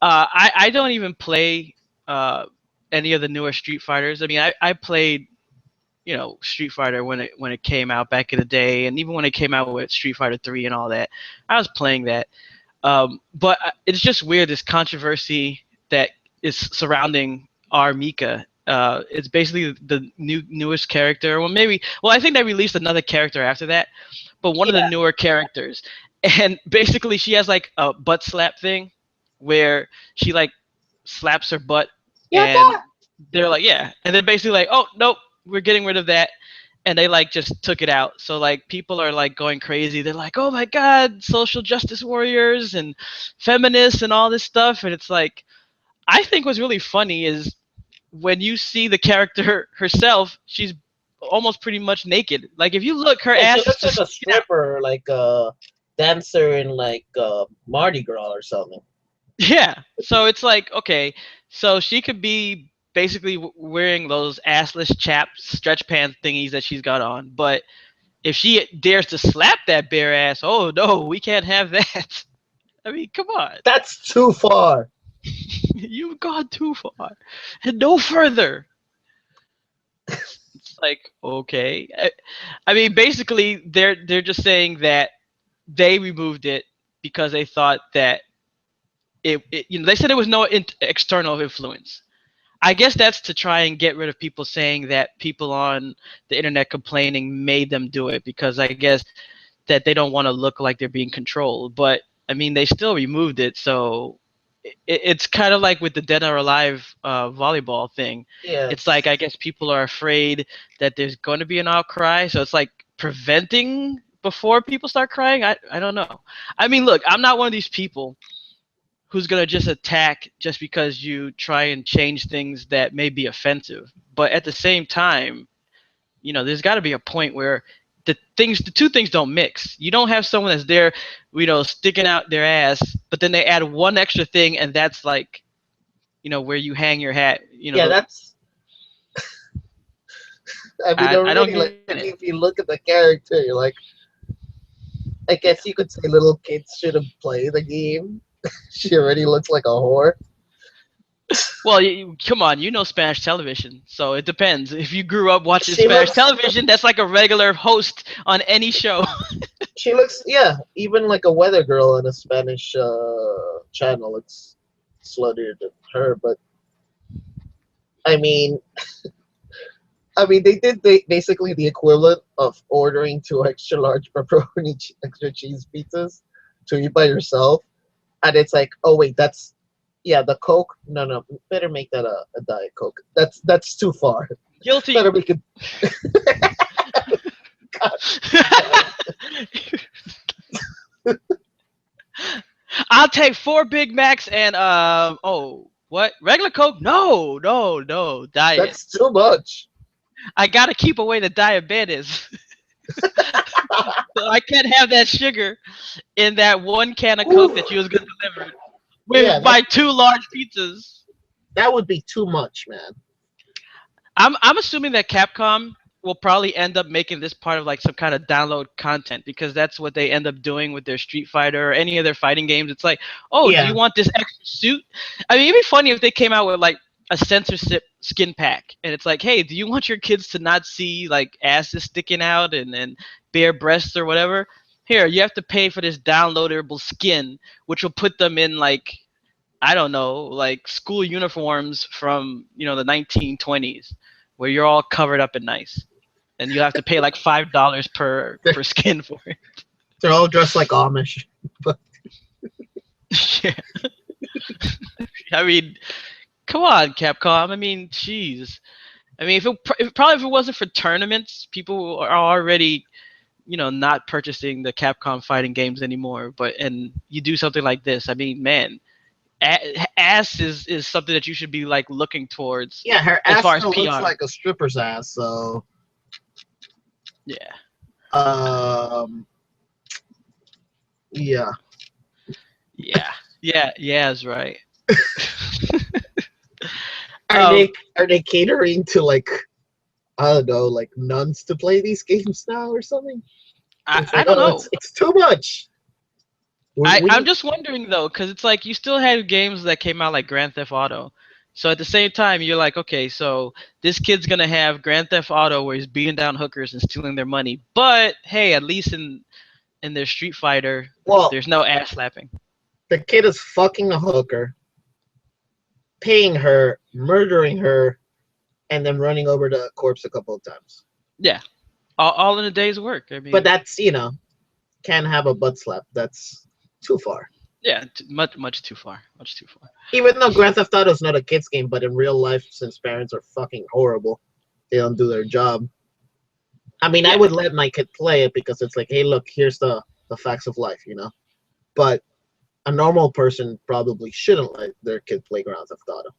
I don't even play any of the newer Street Fighters. I mean, I played Street Fighter when it came out back in the day, and even when it came out with Street Fighter 3 and all that, I was playing that. But it's just weird, this controversy that is surrounding our Mika. It's basically the newest character. Well, I think they released another character after that, but one of the newer characters. And basically, she has like a butt slap thing, where she like slaps her butt, and they're like, yeah, and then basically like, oh nope, we're getting rid of that, and they like just took it out. So like people are like going crazy. They're like, oh my god, social justice warriors and feminists and all this stuff. And it's like, I think what's really funny is when you see the character herself, she's almost pretty much naked. Like if you look, her Yeah, she ass is looks like just a stripper, like a dancer in like Mardi Gras or something. yeah. So it's like, okay, so she could be basically wearing those assless chap stretch pants thingies that she's got on, but if she dares to slap that bare ass, oh no, we can't have that. I mean, come on. That's too far. You've gone too far. And no further. It's like, okay. I mean, basically they're just saying that they removed it because they thought that they said there was no external influence. I guess that's to try and get rid of people saying that people on the internet complaining made them do it, because I guess that they don't want to look like they're being controlled. But I mean, they still removed it, so it's kind of like with the Dead or Alive volleyball thing. Yeah. It's like, I guess people are afraid that there's going to be an outcry, so it's like preventing before people start crying. I don't know. I mean, look, I'm not one of these people who's going to just attack just because you try and change things that may be offensive. But at the same time, there's got to be a point where the two things don't mix. You don't have someone that's there, sticking out their ass, but then they add one extra thing, and that's like, where you hang your hat. Yeah, that's. I mean, I don't already, get like, it. if you look at the character, you're like, I guess you could say little kids shouldn't play the game. She already looks like a whore. Well, come on, Spanish television, so it depends. If you grew up watching She Spanish looks. television, that's like a regular host on any show. She looks. Yeah, even like a weather girl on a Spanish channel looks sluttier than her. But I mean, they did basically the equivalent of ordering two extra large pepperoni extra cheese pizzas to eat by yourself, and it's like, oh wait, that's the Coke. No, no, better make that a Diet Coke. That's too far. Guilty. Better make it. I'll take 4 Big Macs and what? Regular Coke? No, no, no. Diet. That's too much. I gotta keep away the diabetes. So I can't have that sugar in that one can of Coke that you was gonna deliver with my 2 large pizzas. That would be too much, man. I'm assuming that Capcom will probably end up making this part of like some kind of download content, because that's what they end up doing with their Street Fighter or any of their fighting games. It's like, oh, do you want this extra suit? I mean, it'd be funny if they came out with like a censorship skin pack, and it's like, hey, do you want your kids to not see like asses sticking out and bare breasts or whatever? Here, you have to pay for this downloadable skin, which will put them in like, I don't know, like school uniforms from the 1920s, where you're all covered up and nice, and you have to pay like $5 per skin for it. They're all dressed like Amish. Yeah. I mean, come on, Capcom. I mean, jeez. I mean, if it wasn't for tournaments, people are already, not purchasing the Capcom fighting games anymore. And you do something like this. I mean, man, ass is something that you should be like looking towards. Yeah, her as ass far as still PR. looks like a stripper's ass. So. Yeah. Yeah. Yeah, is right. Are they catering to like, I don't know, like nuns to play these games now or something? I don't know. It's too much. I'm just wondering though, because it's like you still had games that came out like Grand Theft Auto. So at the same time, you're like, okay, so this kid's gonna have Grand Theft Auto where he's beating down hookers and stealing their money. But hey, at least in their Street Fighter, well, there's no ass slapping. the kid is fucking a hooker, paying her, murdering her, and then running over the corpse a couple of times. Yeah, all in a day's work. I mean, But that's, can't have a butt slap. That's too far. yeah, much too far. Much too far. Even though Grand Theft Auto is not a kid's game, but in real life, since parents are fucking horrible, they don't do their job. I mean, Yeah. I would let my kid play it because it's like, hey, look, here's the facts of life, But a normal person probably shouldn't let their kid play Grand Theft Auto.